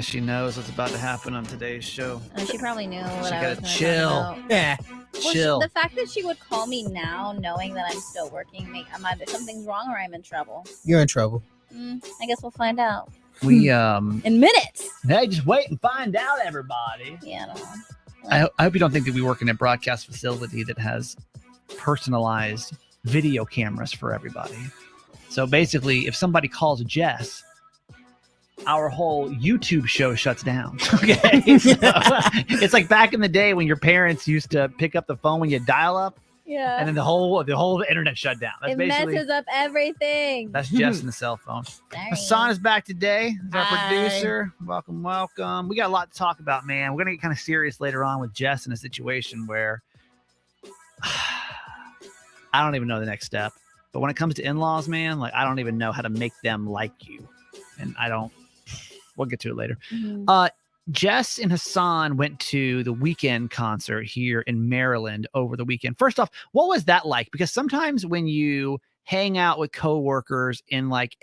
She knows what's about to happen on today's show. She probably knew what She I gotta was chill. Talk about. Yeah. Well, Chill. the fact that she would call me now, knowing that I'm still working, either something's wrong or I'm in trouble. You're in trouble. I guess we'll find out. We in minutes. Hey, just wait and find out, everybody. Yeah, I don't know. I hope you don't think that we work in a broadcast facility that has personalized video cameras for everybody. So basically, if somebody calls Jess, our whole YouTube show shuts down. Okay, so, it's like back in the day when your parents used to pick up the phone when you dial up, Yeah. and then the whole internet shut down. That's It basically messes up everything. that's Jess and the cell phone. Sorry. Hassan is back today. He's our Hi. producer. Welcome. We got a lot to talk about, man. We're gonna get kind of serious later on with Jess in a situation where I don't even know the next step. But when it comes to in-laws, man, like I don't even know how to make them like you, and I don't. We'll get to it later. Mhm. Jess and Hassan went to the Weekend concert here in Maryland over the weekend. First off, what was that like? Because sometimes when you hang out with coworkers in like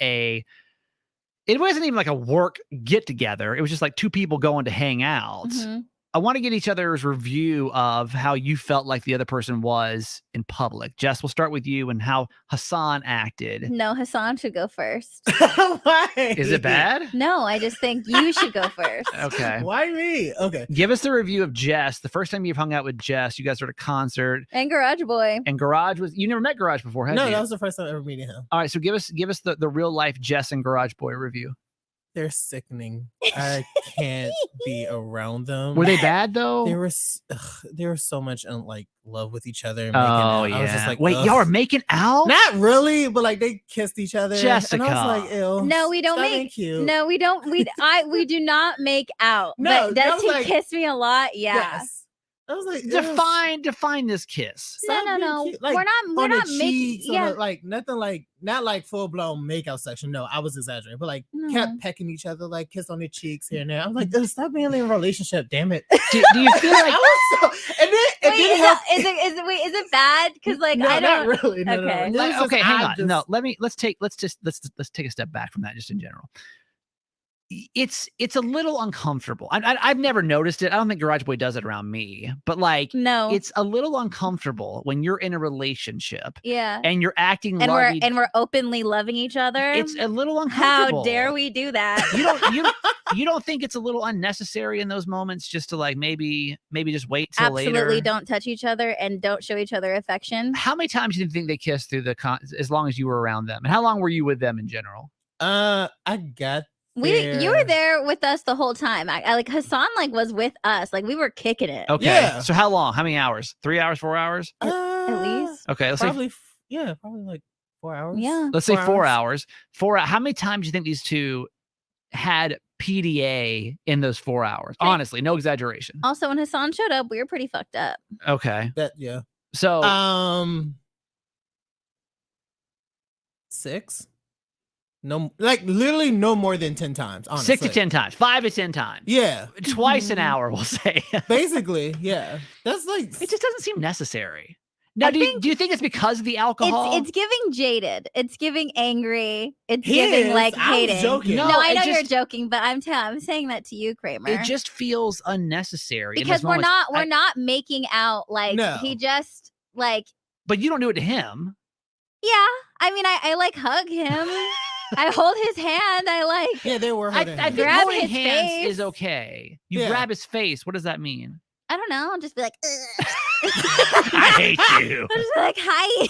it wasn't even like a work get together. It was just like two people going to hang out. Mhm. I want to get each other's review of how you felt like the other person was in public. Jess, we'll start with you and how Hassan acted. No, Hassan should go first. Why? Is it bad? No, I just think you should go first. Okay. Why me? Okay. Give us the review of Jess. The first time you've hung out with Jess, you guys were at a concert, And Garage Boy. and Garage was, you never met Garage before, had No, you? that was the first time ever meeting him. All right, so give us the real life Jess and Garage Boy review. They're sickening. I can't be around them. Were they bad though? They were so much in like love with each other. And Oh making out. yeah. I was just like, wait, ugh. y'all are making out? Not really, but like they kissed each other. Jessica. And I was like, ew. No, we don't stop being make. cute. No, we don't. We do not make out. No, but that does was he like- kiss me a lot? Yeah. Yes. I was like, ew, Define this kiss. stop No. being cute. Like, We're on not the making. cheeks, Yeah. like nothing like not like full blown makeout section. No, I was exaggerating, but like No. kept pecking each other, like kiss on the cheeks here and there. I'm like, ugh, stop being in a relationship, damn it. Do you feel like I was so, and then it Wait, didn't is help. it bad? Because like no, I don't. not really. No, Okay. no. It was just- okay, hang I on. just- No, let's take a step back from that just in general. It's a little uncomfortable. I've never noticed it. I don't think Garage Boy does it around me, but like No. it's a little uncomfortable when you're in a relationship Yeah. and you're acting And lovey. we're openly loving each other. It's a little uncomfortable. How dare we do that? You don't think it's a little unnecessary in those moments just to like maybe just wait till Absolutely later? don't touch each other and don't show each other affection. How many times do you think they kissed through as long as you were around them? And how long were you with them in general? I got You were there. there with us the whole time. I like Hassan like was with us. Like we were kicking it. Okay. Yeah. So how long? How many hours? 3 hours, 4 hours? At least. Okay, let's probably probably like 4 hours. Yeah. say 4 4 hours. How many times do you think these two had PDA in those 4 hours? Okay. Honestly, no exaggeration. Also, when Hassan showed up, we were pretty fucked up. Okay. That yeah. So 6. No, like literally no more than 10 times. Honestly. 6 to 10 times, 5 to 10 times. Yeah, Twice an hour, we'll say. basically, yeah. That's like It just doesn't seem necessary. Now, I do you think it's because of the alcohol? It's giving jaded. It's giving angry. It's He giving is. like I was hating. joking. No, No, I it know you're just- joking, but I'm saying that to you, Kramer. It just feels unnecessary in because those moments. we're not making out like No. he just like But you don't do it to him. yeah. I mean, I like hug him. I hold his hand. I like. yeah, they were. I holding think hands. Grab holding his hands face. is okay. You Yeah. grab his face. What does that mean? I don't know. I'll just be like. Ugh. I hate you. I'm just like hi.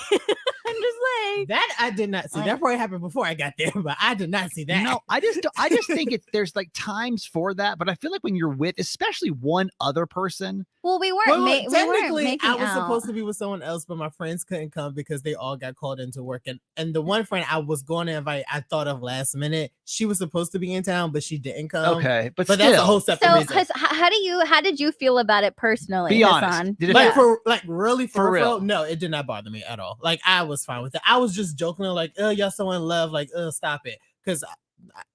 I'm just like. That I did not see. Like- That probably happened before I got there, but I did not see that. No, I just think there's like times for that, but I feel like when you're with especially one other person, Well, we weren't. Well, we weren't technically, making I was out. supposed to be with someone else, but my friends couldn't come because they all got called into work. And the one friend I was going to invite, I thought of last minute. She was supposed to be in town, but she didn't come. okay, but But still, that's a whole separate So, reason. how did you feel about it personally? be honest. Hassan? Did it Like feel- really For for real. real, no, it did not bother me at all. Like I was fine with it. I was just joking, like, "Oh, y'all so in love, like, stop it," because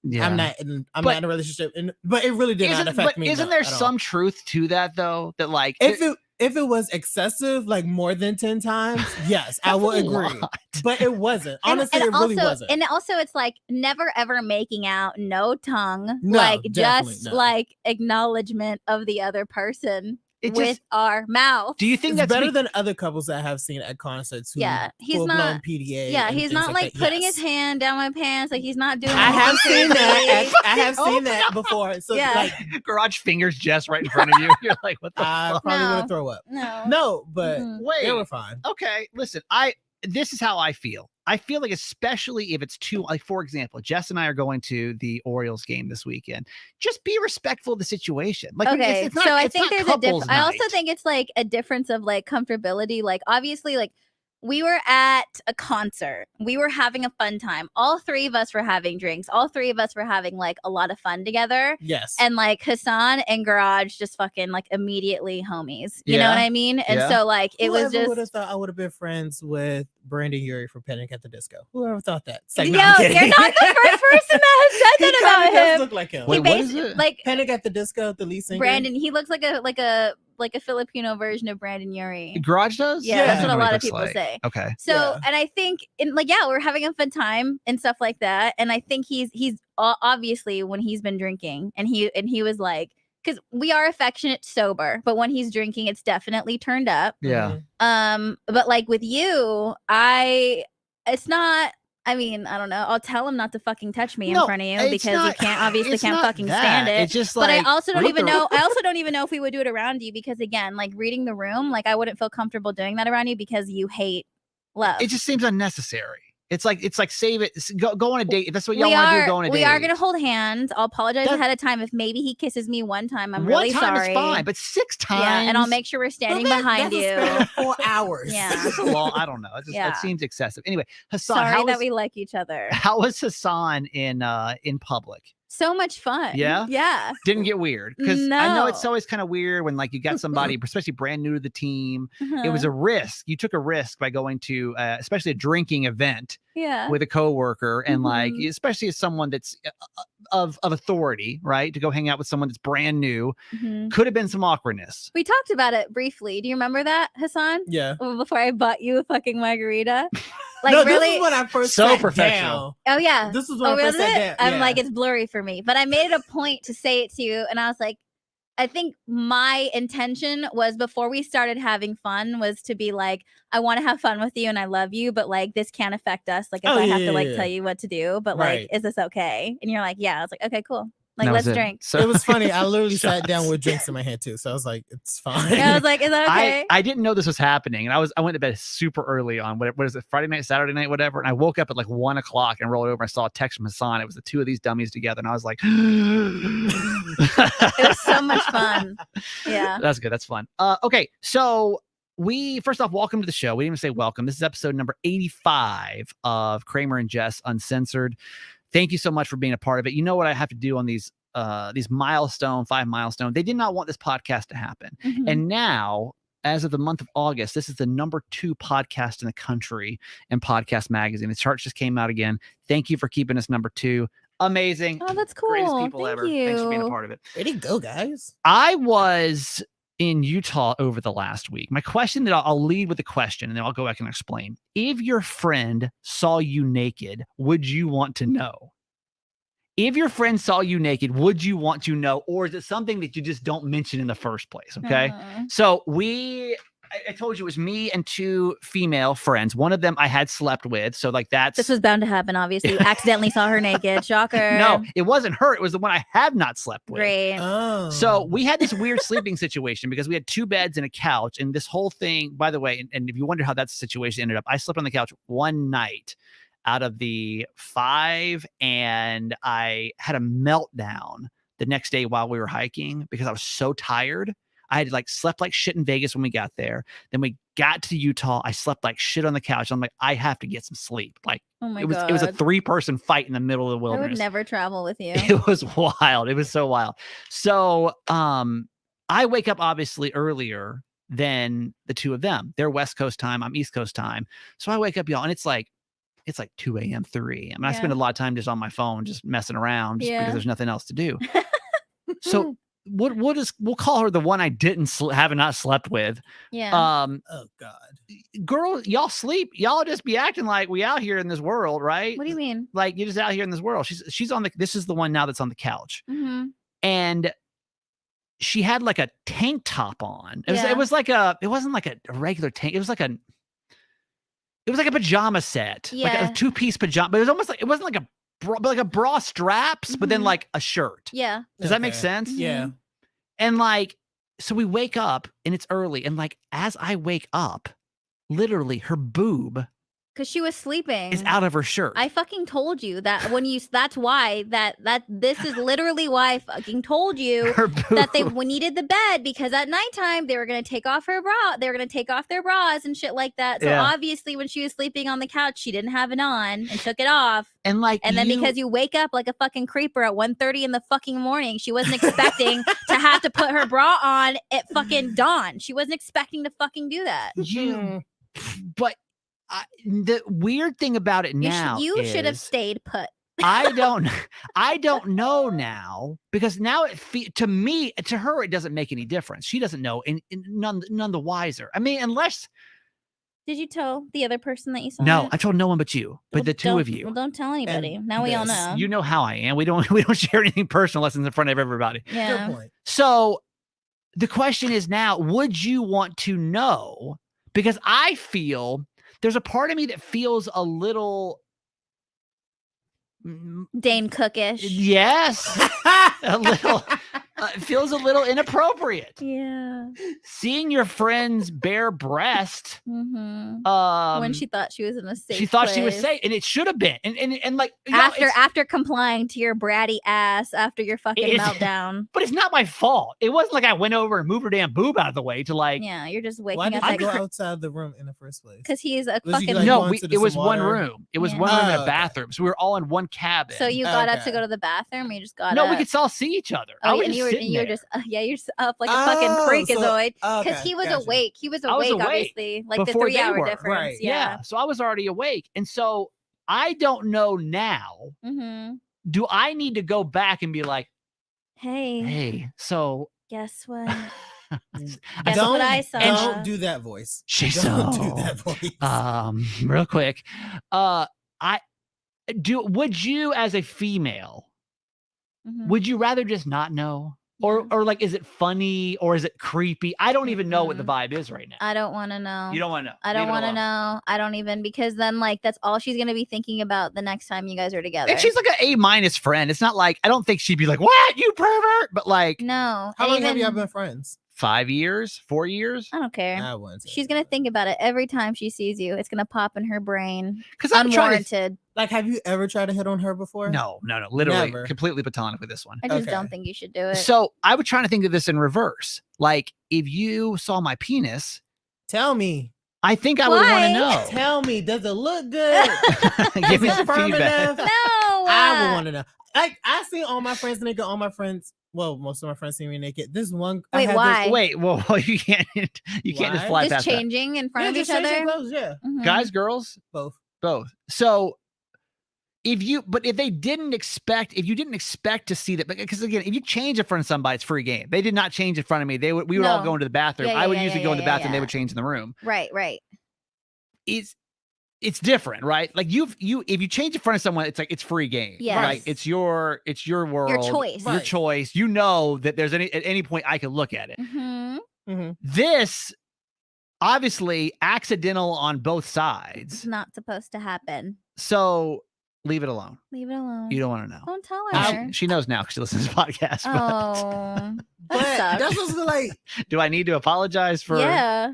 yeah. I'm not in But- a relationship, but it really did not affect me. Isn't no, there at all. some truth to that though? That like If it if it was excessive, like more than 10 times, yes, I will agree. But it wasn't. Honestly, it really wasn't. And also, it's like never ever making out, no tongue, No, like definitely just no. like acknowledgement of the other person It with just- our mouth. Do you think It's that's better than other couples that I have seen at concerts who Yeah, he's full-blown not- PDA. Yeah, and he's things not like that. putting Yes. his hand down my pants. Like he's not doing. I have seen that. I have Oh, seen that before. So Yeah. like, garage fingers Jess right in front of you? You're like, what the I fuck? probably would No. have throw up. No. No, but Mhm. they were Wait. fine. Okay, listen, this is how I feel. I feel like, especially if it's too, like, for example, Jess and I are going to the Orioles game this weekend. Just be respectful of the situation. Like, Okay, it's not, so I it's think not there's a couples difference. I also night. think it's like a difference of like comfortability. Like obviously, like we were at a concert. We were having a fun time. All three of us were having drinks. All three of us were having like a lot of fun together. Yes. And like Hassan and Garage just fucking like immediately homies. You know Yeah. what I mean? And Yeah. so like it was Whoever would have just. thought I would have been friends with P.D.Ew from Panic at the Disco? Whoever thought that? It's like, Yo, no, I'm kidding. you're not the first person that has said He that kinda about does him. look like him. Wait, He what is basi- it? Like Panic at the Disco, the lead singer. Brandon, he looks like a Filipino version of Brandon Urie. Garage does? Yeah, Yeah. that's I what know a lot he of looks people like. say. Okay. So, Yeah. and I think, we're having a fun time and stuff like that. And I think he's obviously when he's been drinking, and he was like, because we are affectionate sober, but when he's drinking, it's definitely turned up. Yeah. Mhm. But like with you, it's not. I mean, I don't know. I'll tell him not to fucking touch me in No, front of you it's because not- he can't it's can't not fucking that. stand it. It's just But like, I also don't root even the- know. I also don't even know if we would do it around you because again, like reading the room, like I wouldn't feel comfortable doing that around you because you hate love. It just seems unnecessary. It's like save it. Go on a date. If that's what y'all we want to do, are go on a date. we are gonna hold hands. I'll apologize That- ahead of time if maybe he kisses me one time. I'm One really time sorry. is fine, but 6 times. yeah, and I'll make sure we're standing Well, behind that's you. a span of 4 hours. Yeah. It's a long. I don't know. It Yeah. seems excessive. Anyway, Hassan, Sorry how that was we like each other. how was Hassan in public? So much fun. Yeah? Yeah. Didn't get weird because I know it's No. always kind of weird when like you got somebody, especially brand new to the team. It was Uh-huh. a risk. You took a risk by going to, especially a drinking event yeah. with a coworker, and like Mhm. especially as someone that's of authority, right? To go hang out with someone that's brand new Mhm. could have been some awkwardness. We talked about it briefly. Do you remember that, Hassan? Yeah. Before I bought you a fucking margarita. Like No, really? this is when I first So sat professional. down. Oh yeah. This is when Oh, I first was sat it? down. I'm Yeah. like, it's blurry for me. But I made it a point to say it to you. And I was like, I think my intention was before we started having fun was to be like, I want to have fun with you and I love you, but like this can't affect us. Like if Oh, I have yeah, to like yeah, tell yeah. you what to do, but Right. like, is this okay? And you're like, yeah. I was like, okay, cool. Like, That was let's it. drink. So It was funny. I literally sat Shots. down with drinks in my hand too. So I was like, it's fine. And I was like, is that okay? I didn't know this was happening, and I went to bed super early on what is it, Friday night, Saturday night, whatever, and I woke up at like 1 o'clock and rolled over. I saw a text from Hassan. It was the two of these dummies together, and I was like, It was so much fun. Yeah. That's good. That's fun. Okay, so we first off, welcome to the show. We didn't even say welcome. This is episode number 85 of Kramer and Jess Uncensored. Thank you so much for being a part of it. You know what I have to do on these 5 milestone. They did not want this podcast to happen. Mhm. And now, as of the month of August, this is the number 2 podcast in the country in Podcast Magazine. The charts just came out again. Thank you for keeping us number 2. Amazing. Oh, that's cool. Greatest people Thank ever. you. Thanks for being a part of it. Way to go, guys. I was in Utah over the last week. My question that I'll lead with a question, and then I'll go back and explain. If your friend saw you naked, would you want to know? If your friend saw you naked, would you want to know? Or is it something that you just don't mention in the first place? Okay. So I told you it was me and 2 female friends. One of them I had slept with. So like that's. This was bound to happen, obviously. You accidentally saw her naked. Shocker. No, it wasn't her. It was the one I have not slept with. Great. Oh. So we had this weird sleeping situation because we had 2 beds and a couch, and this whole thing, by the way, and if you wonder how that situation ended up, I slept on the couch one night out of the 5, and I had a meltdown the next day while we were hiking because I was so tired. I had like slept like shit in Vegas when we got there. Then we got to Utah. I slept like shit on the couch. I'm like, I have to get some sleep. Like Oh my it was god. a 3-person fight in the middle of the I wilderness. would never travel with you. It was wild. It was so wild. So I wake up obviously earlier than the 2 of them. They're West Coast time. I'm East Coast time. So I wake up, y'all, and it's like 2 a.m., 3 a.m. And I spend a lot of time just on my phone, just messing around just because Yeah. there's nothing else to do. So we'll call her the one I didn't have not slept with. Yeah. Oh God. Girl, y'all sleep. Y'all just be acting like we out here in this world, right? What do you mean? Like you're just out here in this world. She's on this is the one now that's on the couch. Mm-hmm. And she had like a tank top on. It Yeah. wasn't like a regular tank. It was like a pajama set. Like Yeah. a 2-piece pajama, but it was almost like it wasn't like a bra, but like a bra straps, but then Mhm. like a shirt. Yeah. Does that make Okay. sense? Yeah. And like, so we wake up and it's early, and like as I wake up, literally her boob Because she was sleeping. is out of her shirt. I fucking told you that that's why this is literally why I fucking told you her boob. that they needed the bed, because at nighttime they were going to take off her bra. They were going to take off their bras and shit like that. So Yeah. obviously when she was sleeping on the couch, she didn't have it on and took it off. and like, And then because you wake up like a fucking creeper at 1:30 in the fucking morning, she wasn't expecting to have to put her bra on at fucking dawn. She wasn't expecting to fucking do that. but the weird thing about it now, You should have is stayed put. I don't know now, because now to her it doesn't make any difference. She doesn't know, and none the wiser. I mean, unless Did you tell the other person that you saw? no, it? I told no one but you, but Well, the 2 of you. Well, don't tell anybody. Now we all this. know. You know how I am. We don't share anything personal lessons in front of everybody. Yeah. Good point. So the question is now, would you want to know? Because I feel there's a part of me that feels a little Dane Cookish. yes, a little it feels a little inappropriate. Yeah. Seeing your friend's bare breast. Mm-hmm. When When she thought she was in a safe she thought she was place. safe, and it should have been. And like you know, After complying to your bratty ass after your fucking It's- meltdown. but it's not my fault. It wasn't like I went over and moved her damn boob out of the way to like. Yeah, you're just waking Why did up you go like outside the room in the first place? because he's a Was you, fucking like, No, going to it was some one water? room. It was Yeah. one room and Oh, a okay. bathroom. So we were all in one cabin. So you got up to Okay. go to the bathroom, or you just got no, up? we could all see each other. I Oh, was and just you were sitting you're there. just you're just up like a fucking freakazoid. Oh, Because okay, he was gotcha. awake. He was I was awake, awake obviously. Like the before they 3-hour were. difference. Right. Yeah. So I was already awake. And so I don't know now. Mm-hmm. Do I need to go back and be like, Hey, hey, so guess what? I Guess saw- what I saw? Don't do that voice. She's Don't so do that voice. real quick. Would you as a female, Mhm. would you rather just not know? Or like, is it funny or is it creepy? I don't even know what the vibe is right now. I don't want to know. You don't want to know. I don't Leave it want to alone. know. I don't even, because then like that's all she's gonna be thinking about the next time you guys are together. And she's like an A- friend. It's not like, I don't think she'd be like, what, you pervert? But like no. How and long have even- y'all been friends? 5 years, 4 years? I don't care. I wouldn't say She's that. gonna think about it every time she sees you. It's gonna pop in her brain. Because I'm trying to. Unwarranted. Like, have you ever tried to hit on her before? No. Literally, Never. completely platonic with this one. I just Okay. don't think you should do it. So I was trying to think of this in reverse. Like, if you saw my penis, Tell me. I think I would want to Why? know. Tell me. Does it look good? Give me Is it some firm feedback. enough? no. I would want to know. Like, I see all my friends naked. All my friends, well, most of my friends see me naked. This one. I Wait, had this- why? Wait, well, you can't just Why? fly just past changing in front Yeah, of just each changing other. clothes, yeah, Mhm. that. Guys, girls, both. both. So if you didn't expect to see that, because again, if you change in front of somebody, it's free game. They did not change in front of me. We would all No. go into the bathroom. Yeah, I would yeah, usually yeah, go in the yeah, bathroom. They yeah. would change in the room. Right. It's different, right? Like if you change in front of someone, it's like it's free game. Yes. Right. It's your world. Your choice. Your Right. choice. You know that there's at any point I can look at it. Mm-hmm. This obviously accidental on both It's sides. not supposed to happen. So leave it alone. Leave it alone. You don't want to know. Don't tell I- her. She knows now because she listens to podcasts. But Oh, But that that's sucks. what's like. do I need to apologize for? Yeah.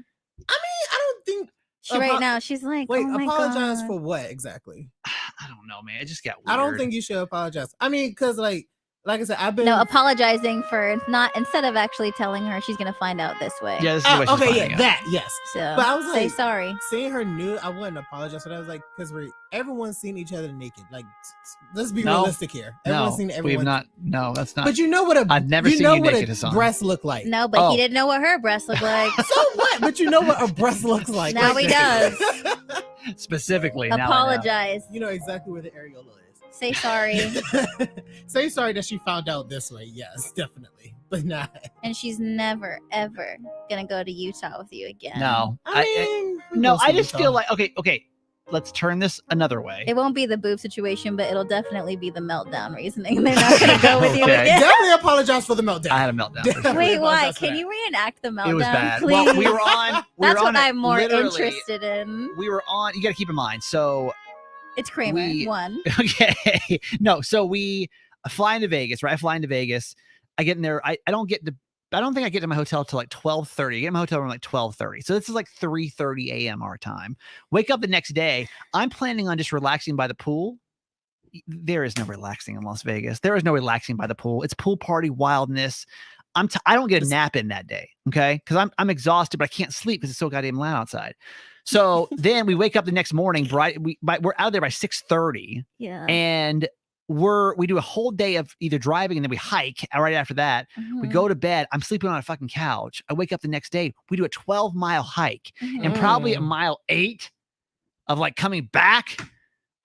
I don't think. She right now she's like, Wait, oh my apologize God. for what exactly? I don't know, man. It just got weird. I don't think you should apologize. I mean, because like I said, I've been No, apologizing for not, instead of actually telling her she's gonna find out this way. Yeah, this is the way she's okay, finding yeah, out. that yes. So But I was say like- sorry. Seeing her nude, I wouldn't apologize for that. I was like, because everyone's seen each other naked. Like, let's be No. realistic here. Everyone's No, seen we've everyone. not. No, that's not. But you know what I've never you seen know you what naked, a Hassan. breast look like. No, but Oh. he didn't know what her breasts look like. So what? But you know what a breast looks like. Now he does. specifically. now I know. Apologize. You know exactly where the areola is. Say sorry. Say sorry that she found out this way. Yes, definitely. but not. And she's never, ever gonna go to Utah with you again. No. I mean, we No, will see I just Utah. feel like, okay. Let's turn this another way. It won't be the boob situation, but it'll definitely be the meltdown reasoning. They're not gonna go with you Okay. again. Definitely apologize for the meltdown. I had a meltdown. for sure. Definitely Wait, why? apologize for Can that. you reenact the meltdown, It was bad. please? Well, we were on. That's on what it I'm more literally- interested in. We were on. You got to keep in mind. So It's Kramer. we- One. okay, no. So we fly into Vegas, right? I fly into Vegas. I get in there. I don't think I get to my hotel till like 12:30. I get in my hotel room like 12:30. So this is like 3:30 a.m. our time. Wake up the next day. I'm planning on just relaxing by the pool. There is no relaxing in Las Vegas. There is no relaxing by the pool. It's pool party wildness. I don't get a nap in that day. Okay. Cause I'm exhausted, but I can't sleep because it's so goddamn loud outside. So then we wake up the next morning, bright. We're out of there by 6:30. Yeah. And we do a whole day of either driving and then we hike. And right after that, we go to bed. I'm sleeping on a fucking couch. I wake up the next day. We do a 12-mile hike and probably a mile 8 of like coming back.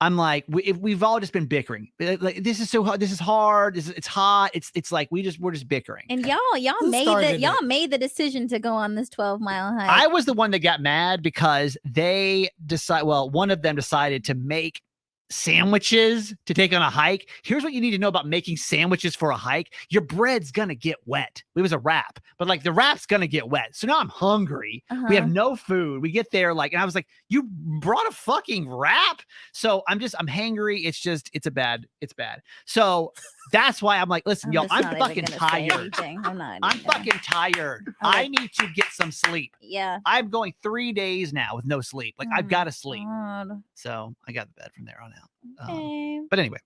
I'm like, we've all just been bickering. Like, this is so hard. This is hard. It's hot. It's like we're just bickering. And y'all Who started it? made the decision to go on this 12-mile hike. I was the one that got mad because one of them decided to make sandwiches to take on a hike. Here's what you need to know about making sandwiches for a hike. Your bread's gonna get wet. It was a wrap, but like the wrap's gonna get wet. So now I'm hungry. We have no food. We get there and I was like, you brought a fucking wrap? So I'm hangry. It's bad. So that's why I'm like, listen, y'all, I'm fucking tired. I'm fucking tired. Okay. I need to get some sleep. Yeah. I'm going 3 days now with no sleep. Like I've got to sleep. God. So I got the bed from there on out. Okay. But anyway,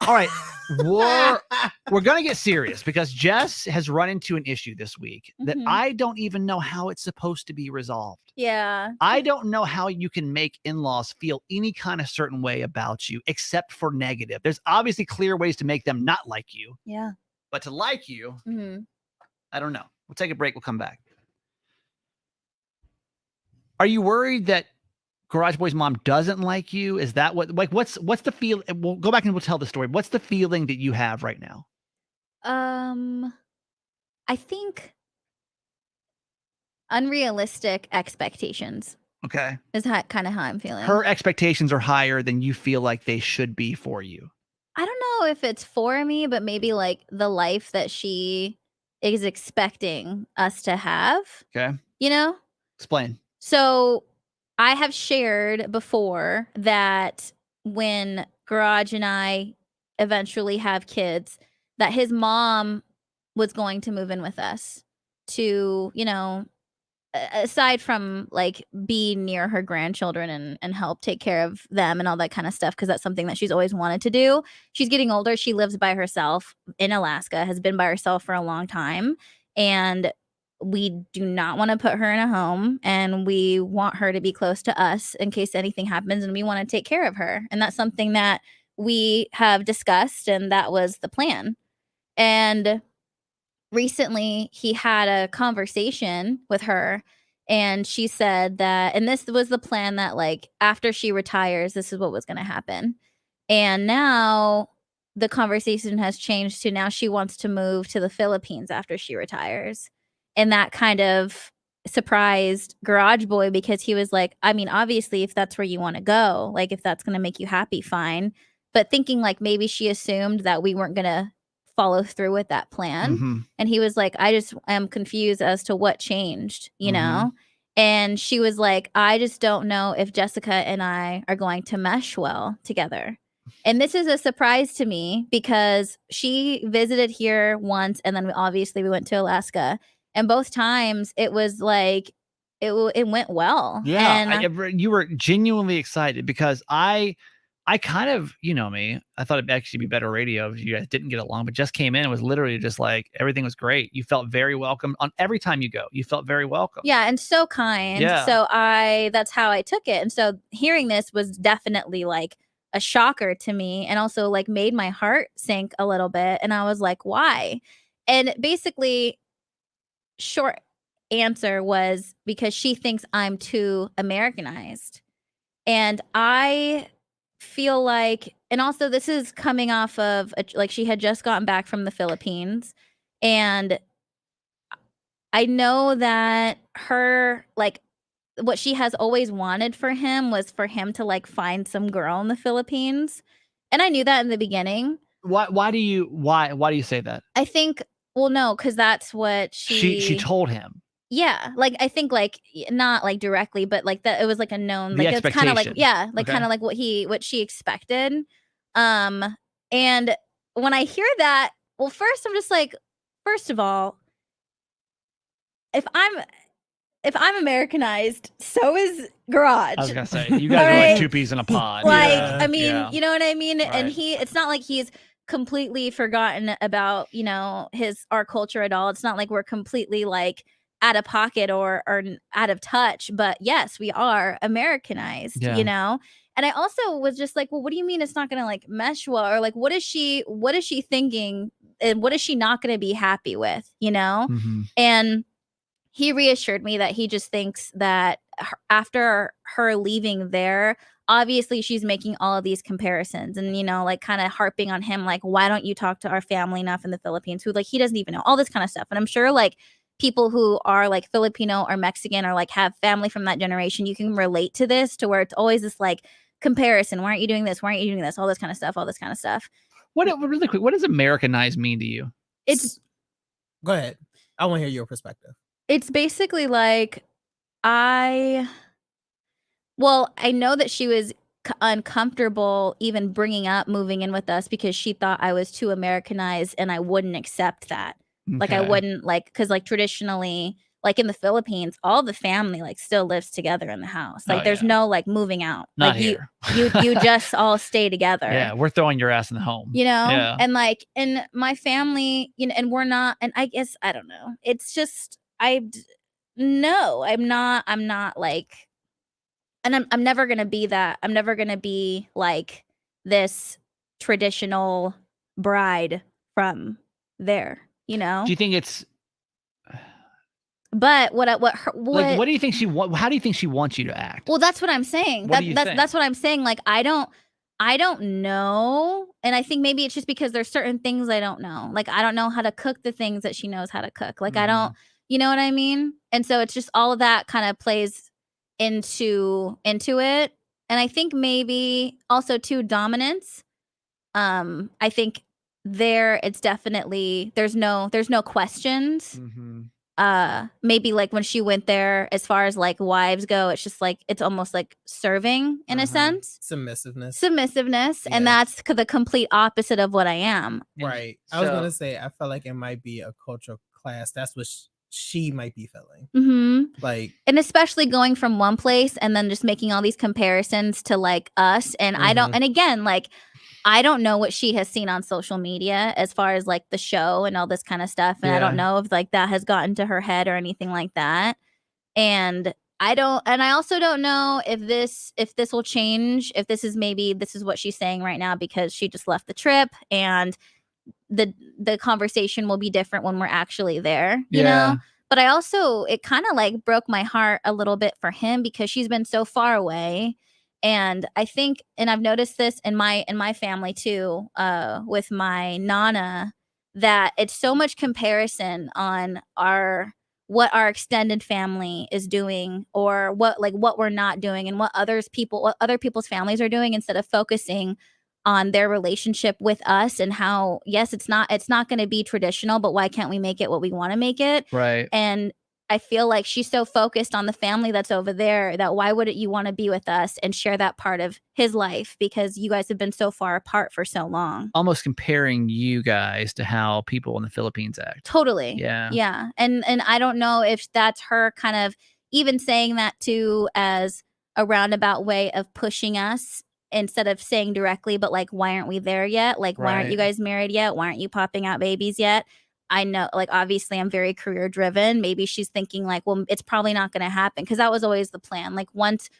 all right, we're gonna get serious because Jess has run into an issue this week that I don't even know how it's supposed to be resolved. Yeah. I don't know how you can make in-laws feel any kind of certain way about you except for negative. There's obviously clear ways to make them not like you, Yeah. but to like you, I don't know. We'll take a break. We'll come back. Are you worried that Garage Boy's mom doesn't like you? Is that what's the feel? We'll go back and we'll tell the story. What's the feeling that you have right now? I think unrealistic expectations Okay. is kind of how I'm feeling. Her expectations are higher than you feel like they should be for you. I don't know if it's for me, but maybe like the life that she is expecting us to have, Okay. you know? Explain. So I have shared before that when Garage and I eventually have kids, that his mom was going to move in with us to, aside from like be near her grandchildren and help take care of them and all that kind of stuff, because that's something that she's always wanted to do. She's getting older. She lives by herself in Alaska, has been by herself for a long time. And we do not want to put her in a home, and we want her to be close to us in case anything happens, and we want to take care of her. And that's something that we have discussed, and that was the plan. And recently he had a conversation with her, and she said that, and this was the plan, that like after she retires, this is what was going to happen. And now the conversation has changed to now she wants to move to the Philippines after she retires. And that kind of surprised Garage Boy, because he was like, I mean, obviously, if that's where you want to go, like if that's going to make you happy, fine. But thinking like maybe she assumed that we weren't going to follow through with that plan. And he was like, I just am confused as to what changed, you know? And she was like, I just don't know if Jessica and I are going to mesh well together. And this is a surprise to me because she visited here once, and then obviously we went to Alaska. And both times it was like, it went well. Yeah. And you were genuinely excited because I kind of, you know me, I thought it'd actually be better radio if you guys didn't get along, but just came in and was literally just like, everything was great. You felt very welcome on every time you go. You felt very welcome. Yeah. And so kind. Yeah. So that's how I took it. And so hearing this was definitely like a shocker to me, and also like made my heart sink a little bit. And I was like, why? And basically, short answer was because she thinks I'm too Americanized. And I feel like, and also this is coming off of like she had just gotten back from the Philippines, And I know that her, like, what she has always wanted for him was for him to like find some girl in the Philippines. And I knew that in the beginning. Why do you say that? I think, well, no, because that's what She told him. Yeah, like, I think, like, not, like, directly, but, like, that it was, like, a known, The like, it's kinda like, expectation. yeah, like, Okay. kinda like what she expected, and when I hear that, well, first, I'm just like, first of all, if I'm Americanized, so is Garage. I was gonna say, you guys are like Alright? 2 peas in a pod. Like, Yeah. I mean, Yeah. you know what I mean? And Right. it's not like he's completely forgotten about, our culture at all. It's not like we're completely like out of pocket or out of touch, but yes, we are Americanized, Yeah. And I also was just like, well, what do you mean it's not gonna like mesh well? Or like what is she thinking and what is she not gonna be happy with, Mhm. And he reassured me that he just thinks that after her leaving there, obviously she's making all of these comparisons and, like kind of harping on him, like, why don't you talk to our family enough in the Philippines? Who, like, he doesn't even know, all this kind of stuff. And I'm sure, like, people who are like Filipino or Mexican or like have family from that generation, you can relate to this, to where it's always this like comparison. Why aren't you doing this? Why aren't you doing this? All this kind of stuff, all this kind of stuff. Really quick, what does Americanized mean to you? It's Go ahead. I want to hear your perspective. It's basically like I know that she was uncomfortable even bringing up moving in with us because she thought I was too Americanized and I wouldn't accept that. Like I Okay. wouldn't because like traditionally, like in the Philippines, all the family like still lives together in the house. Like Oh, there's yeah. no like moving out. Not Like here. you just all stay together. Yeah, we're throwing your ass in the home. Yeah. And like in my family, and we're not, and I guess I don't know. It's just no, I'm not like, and I'm never gonna be that. I'm never gonna be like this traditional bride from there, Do you think it's But like what do you think how do you think she wants you to act? well, that's what I'm saying. What do you think? That's what I'm saying. Like I don't know. And I think maybe it's just because there's certain things I don't know. Like I don't know how to cook the things that she knows how to cook. Like I don't, you know what I mean? And so it's just all of that kind of plays into it. And I think maybe also too dominance. I think it's definitely there's no questions. Maybe like when she went there, as far as like wives go, it's just like it's almost like serving in a sense. Submissiveness. And Yeah. that's the complete opposite of what I am. Right. I was gonna say I felt like it might be a cultural class. That's what she might be feeling. Like, and especially going from one place and then just making all these comparisons to like us. And I don't, and again, like I don't know what she has seen on social media as far as like the show and all this kind of stuff. And I don't know if like that has gotten to her head or anything like that. And I also don't know if this will change, if this is what she's saying right now because she just left the trip and the conversation will be different when we're actually there, you know? But I also, it kind of like broke my heart a little bit for him because she's been so far away. And I think, and I've noticed this in my family too, with my Nana, that it's so much comparison on what our extended family is doing or what we're not doing and what other people's families are doing instead of focusing on their relationship with us and how, yes, it's not going to be traditional, but why can't we make it what we want to make it? Right. And I feel like she's so focused on the family that's over there that why wouldn't you want to be with us and share that part of his life because you guys have been so far apart for so long. Almost comparing you guys to how people in the Philippines act. Totally. Yeah. Yeah. And I don't know if that's her kind of even saying that too as a roundabout way of pushing us instead of saying directly, but like, why aren't we there yet? Like, why aren't you guys married yet? Why aren't you popping out babies yet? I know, like, obviously I'm very career driven. Maybe she's thinking like, well, it's probably not going to happen. Cause that was always the plan. Like once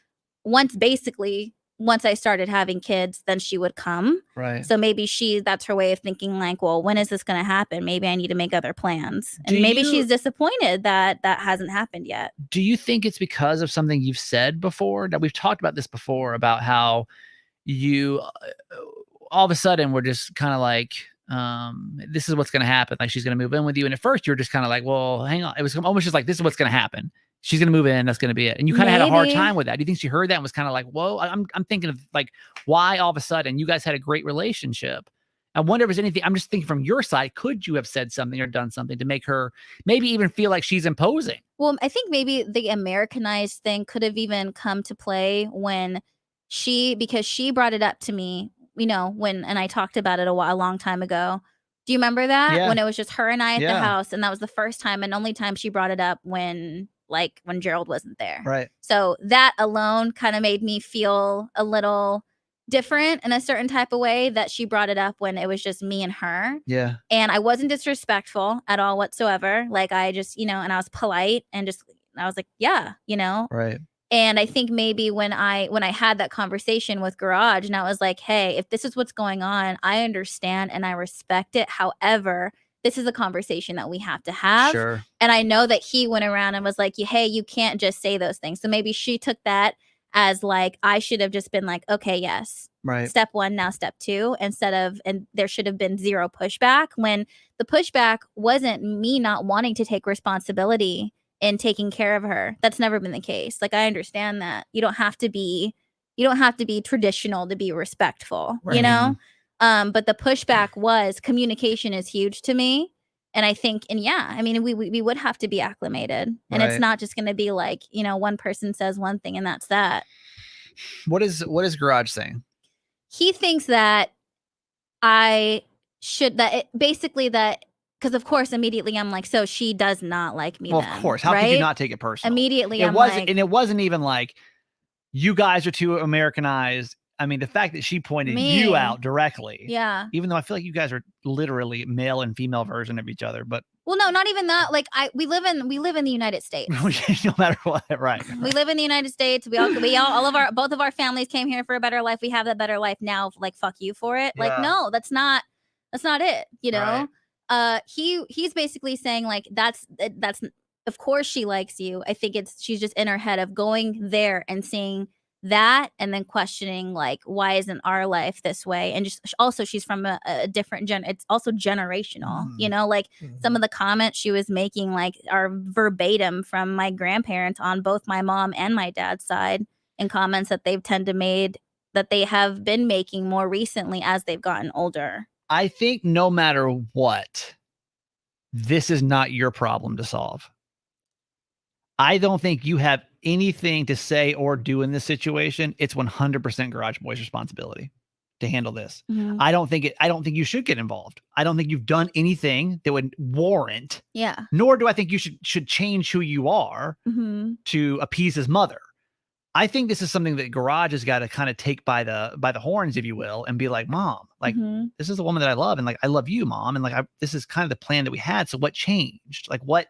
I started having kids, then she would come. Right. So maybe that's her way of thinking like, well, when is this going to happen? Maybe I need to make other plans. And maybe she's disappointed that hasn't happened yet. Do you think it's because of something you've said before? That we've talked about this before about how you all of a sudden were just kind of like this is what's going to happen. Like, she's going to move in with you. And at first you're just kind of like, well, hang on. It was almost just like, this is what's going to happen. She's going to move in. That's going to be it. And you kind of had a hard time with that. Do you think she heard that and was kind of like, whoa, I'm thinking of like, why all of a sudden you guys had a great relationship? I wonder if there's anything, I'm just thinking from your side, could you have said something or done something to make her maybe even feel like she's imposing? Well, I think maybe the Americanized thing could have even come to play when because she brought it up to me, you know, and I talked about it a long time ago. Do you remember that? Yeah. When it was just her and I at Yeah. the house, and that was the first time and only time she brought it up when Gerald wasn't there. Right. So that alone kind of made me feel a little different in a certain type of way that she brought it up when it was just me and her. Yeah. And I wasn't disrespectful at all whatsoever. Like, I just, you know, and I was polite and just, I was like, yeah, you know. Right. And I think maybe when I had that conversation with Garage and I was like, hey, if this is what's going on, I understand and I respect it. However, this is a conversation that we have to have. Sure. And I know that he went around and was like, hey, you can't just say those things. So maybe she took that as like, I should have just been like, okay, yes. Right. Step 1, now step 2, and there should have been zero pushback, when the pushback wasn't me not wanting to take responsibility in taking care of her. That's never been the case. Like, I understand that you don't have to be traditional to be respectful, Right. you know? But the pushback was, communication is huge to me. And I think, and yeah, I mean, we would have to be acclimated, and Right. it's not just going to be like, you know, one person says one thing and that's that. What is Garage saying? He thinks that because of course immediately I'm like, so she does not like me. Well, then, of course. How right? could you not take it personal? Immediately It I'm wasn't, like, and it wasn't even like you guys are too Americanized. I mean, the fact that she pointed you Me. out directly. yeah. Even though I feel like you guys are literally male and female version of each other, but Well, no, not even that. Like, we live in the United States. no matter what, right? We live in the United States. Both of our families came here for a better life. We have that better life now. Like, fuck you for it. Like, Yeah. no, that's not it. You know. Right. He's basically saying like, that's of course she likes you. I think she's just in her head of going there and seeing that and then questioning like, why isn't our life this way? And just also she's from a different it's also generational, you know, like some of the comments she was making like are verbatim from my grandparents on both my mom and my dad's side, and comments that they have been making more recently as they've gotten older. I think no matter what, this is not your problem to solve. I don't think you have anything to say or do in this situation. It's 100% Garage Boy's responsibility to handle this. Mm-hmm. I don't think you should get involved. I don't think you've done anything that would warrant. Yeah. Nor do I think you should change who you are to appease his mother. I think this is something that Garage has got to kind of take by the horns, if you will, and be like, Mom, like, this is a woman that I love, and like, I love you, Mom, and like, this is kind of the plan that we had. So what changed? Like, what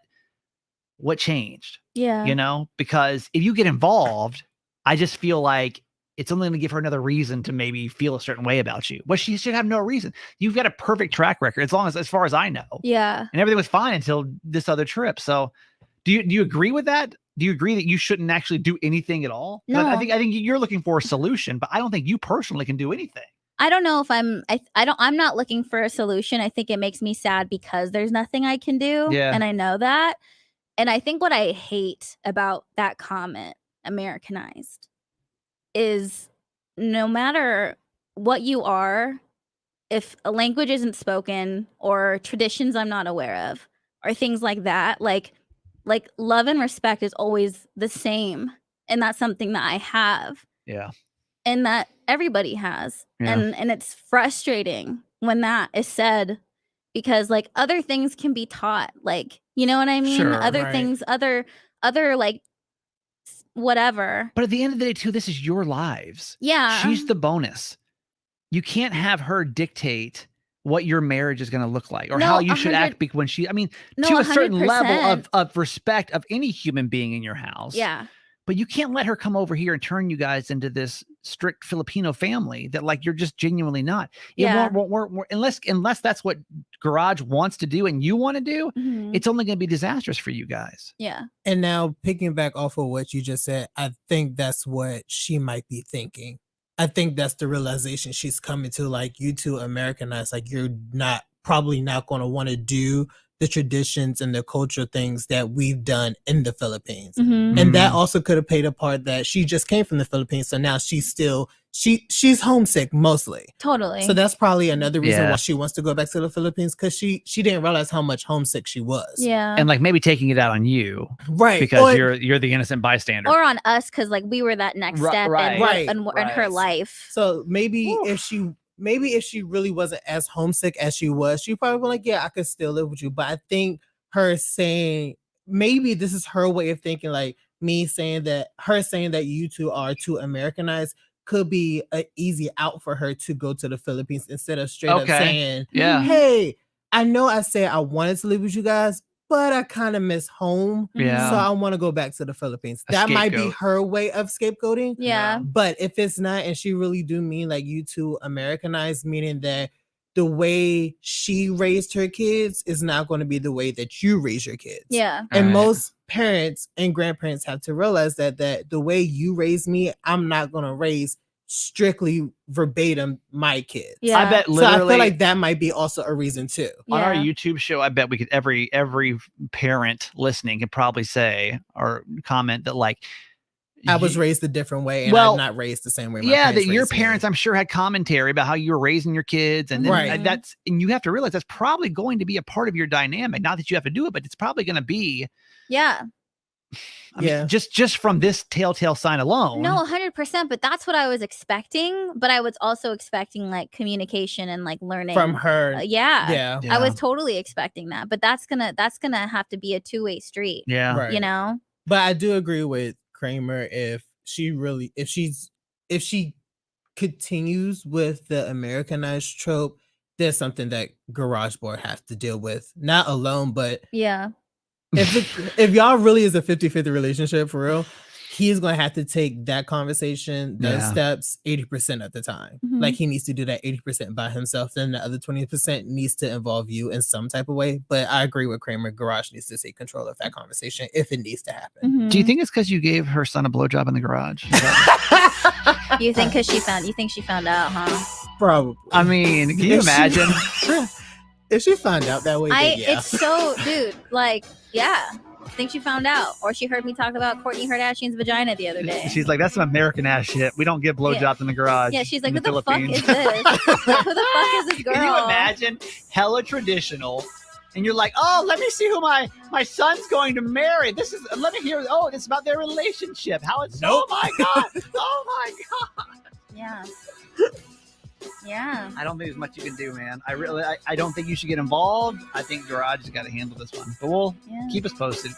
changed? Yeah. You know, because if you get involved, I just feel like it's only going to give her another reason to maybe feel a certain way about you. But she should have no reason. You've got a perfect track record, as far as I know. Yeah. And everything was fine until this other trip. So do you agree with that? Do you agree that you shouldn't actually do anything at all? No. I think you're looking for a solution, but I don't think you personally can do anything. I don't know if I'm not looking for a solution. I think it makes me sad because there's nothing I can do. Yeah. And I know that. And I think what I hate about that comment, Americanized, is no matter what you are, if a language isn't spoken or traditions I'm not aware of or things like that, like love and respect is always the same. And that's something that I have. Yeah. And that everybody has. Yeah. And it's frustrating when that is said, because like other things can be taught, like, you know what I mean? Sure, other right. things, other like whatever. But at the end of the day, too, this is your lives. Yeah. She's the bonus. You can't have her dictate what your marriage is going to look like or No, how you should 100 act when she, I mean, No, to a certain 100%. level of respect of any human being in your house. Yeah. But you can't let her come over here and turn you guys into this strict Filipino family that like you're just genuinely not. It Yeah. won't work unless that's what Garage wants to do and you want to do. Mhm. It's only going to be disastrous for you guys. Yeah. And now picking back off of what you just said, I think that's what she might be thinking. I think that's the realization she's coming to. Like, you two Americanized, like you're probably not going to want to do the traditions and the cultural things that we've done in the Philippines. Mhm. And that also could have played a part that she just came from the Philippines. So now she's homesick mostly. Totally. So that's probably another reason Yeah. why she wants to go back to the Philippines, because she didn't realize how much homesick she was. Yeah. And like maybe taking it out on you Right. because you're the innocent bystander. Or on us, because like we were that next step in her life. So maybe if she really wasn't as homesick as she was, she probably was like, yeah, I could still live with you. But I think her saying, maybe this is her way of thinking, like me saying that, her saying that you two are too Americanized could be an easy out for her to go to the Philippines instead of straight up saying, hey, I know I said I wanted to live with you guys, but I kind of miss home. Yeah. So I want to go back to the Philippines. A That might be scapegoat. her way of scapegoating. Yeah. But if it's not, and she really do mean like you two Americanized, meaning that the way she raised her kids is not going to be the way that you raise your kids. Yeah. And Right. most parents and grandparents have to realize that the way you raise me, I'm not going to raise strictly verbatim my kids. Yeah. I bet So I literally feel like that might be also a reason too. on our Yeah. YouTube show, I bet we could every parent listening could probably say or comment that like I was raised a different way, and Well, I'm not raised the same way. My yeah, that parents your raised me. parents, I'm sure, had commentary about how you were raising your kids, and then Right. and you have to realize that's probably going to be a part of your dynamic. Not that you have to do it, but it's probably going to be. Yeah. I mean, just from this telltale sign alone. No, 100%. But that's what I was expecting. But I was also expecting like communication and like learning from her. yeah. Yeah. I was totally expecting that. But that's gonna have to be a two-way street. Yeah. Right. You know? But I do agree with Kramer, if she continues with the Americanized trope, there's something that Garage Boy has to deal with. Not alone, but Yeah. if y'all really is a 50-50 relationship for real, he's going to have to take that conversation, those Yeah. steps 80% of the time. Mhm. Like he needs to do that 80% by himself. Then the other 20% needs to involve you in some type of way. But I agree with Kramer. Garage needs to take control of that conversation if it needs to happen. Do you Mhm. think it's because you gave her son a blowjob in the garage? You think she found out, huh? Probably. I mean, can you If she- imagine? If she found out that way, then yeah. It's so, dude, like, yeah. I think she found out. Or she heard me talk about Courtney Kardashian's vagina the other day. She's like, that's some American ass shit. We don't give blowjobs in the garage. Yeah, she's like, in what the fuck Philippines." is this? Like, who the fuck is this girl? Can you imagine? Hella traditional. And you're like, oh, let me see who my son's going to marry. Let me hear. Oh, it's about their relationship. How it's. Nope. Oh my god. Oh my god. Yeah. Yeah. I don't think there's much you can do, man. I don't think you should get involved. I think Garage has got to handle this one. But we'll keep us posted.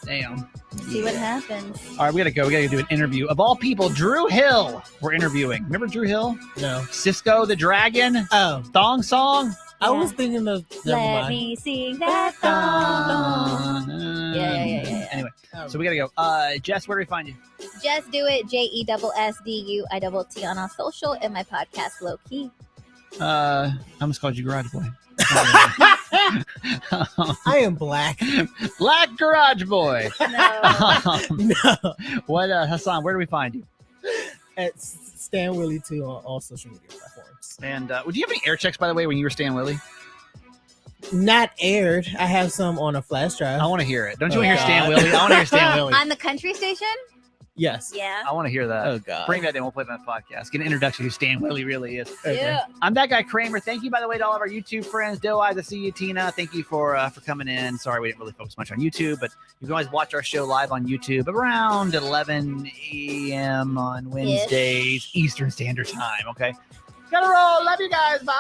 Damn. See what happens. All right, we gotta go. We gotta do an interview. Of all people, Drew Hill. We're interviewing. Remember Drew Hill? No. Cisco the Dragon. Oh, Thong song. I was thinking of. Never Let mind. me sing that song. Yeah. Anyway, Oh. so we gotta go. Jess, where do we find you? Just do it. JESSDUITT on all social and my podcast Low Key. I almost called you Garage Boy. I am black. Black Garage Boy. No. No. What, Hassan? Where do we find you? At Stan Willie 2 on all social media platforms. And would you have any air checks, by the way, when you were Stan Willie? Not aired. I have some on a flash drive. I want to hear it. Don't you Oh, want to hear Stan God. Willie? I want to hear Stan Willie. On the country station? Yes. Yeah. I want to hear that. Oh God. Bring that in. We'll play it on the podcast. Get an introduction to who Stan Willie really is. Okay. Yeah. I'm that guy Kramer. Thank you, by the way, to all of our YouTube friends. Doe Eyes, I see you. Tina, thank you for coming in. Sorry we didn't really focus much on YouTube, but you can always watch our show live on YouTube around 11 a.m. on Wednesdays, Eastern Standard Time. Okay, gotta roll. Love you guys. Bye.